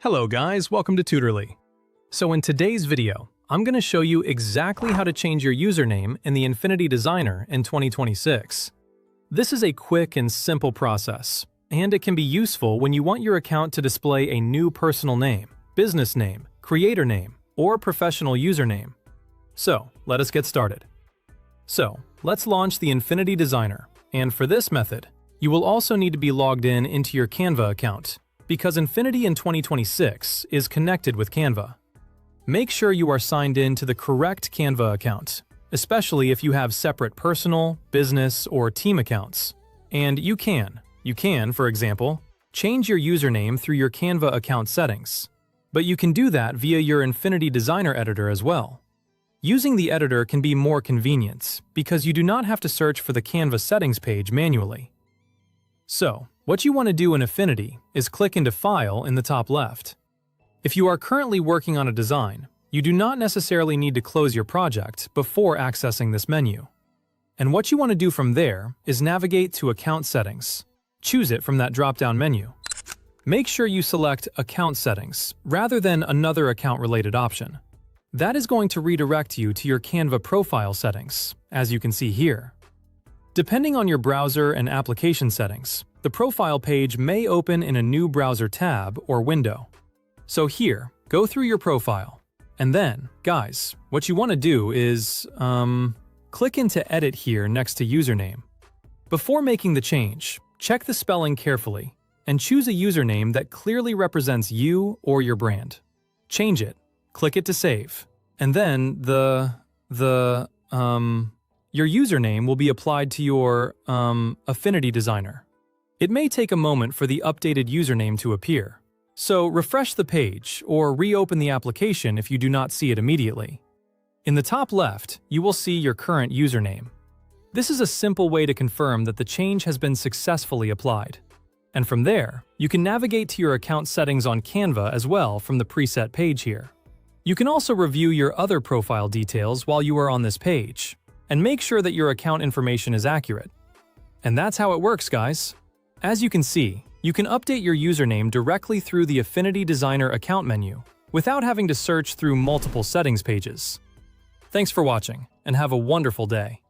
Hello guys, welcome to Tutorly. So in today's video, I'm going to show you exactly how to change your username in the Affinity Designer in 2026. This is a quick and simple process, and it can be useful when you want your account to display a new personal name, business name, creator name, or professional username. So let us get started. So let's launch the Affinity Designer, and for this method, you will also need to be logged in into your Canva account, because Affinity in 2026 is connected with Canva. Make sure you are signed in to the correct Canva account, especially if you have separate personal, business, or team accounts. And you can, for example, change your username through your Canva account settings. But you can do that via your Affinity Designer editor as well. Using the editor can be more convenient because you do not have to search for the Canva settings page manually. So, what you want to do in Affinity is click into File in the top left. If you are currently working on a design, you do not necessarily need to close your project before accessing this menu. And what you want to do from there is navigate to Account Settings. Choose it from that drop-down menu. Make sure you select Account Settings rather than another account-related option. That is going to redirect you to your Canva profile settings, as you can see here. Depending on your browser and application settings, the profile page may open in a new browser tab or window. So here, go through your profile. And then, guys, what you want to do is, click into Edit here next to Username. Before making the change, check the spelling carefully and choose a username that clearly represents you or your brand. Change it, click it to save, and then your username will be applied to your, Affinity Designer. It may take a moment for the updated username to appear. So refresh the page or reopen the application if you do not see it immediately. In the top left, you will see your current username. This is a simple way to confirm that the change has been successfully applied. And from there, you can navigate to your account settings on Canva as well from the preset page here. You can also review your other profile details while you are on this page, and make sure that your account information is accurate. And that's how it works, guys. As you can see, you can update your username directly through the Affinity Designer account menu without having to search through multiple settings pages. Thanks for watching, and have a wonderful day.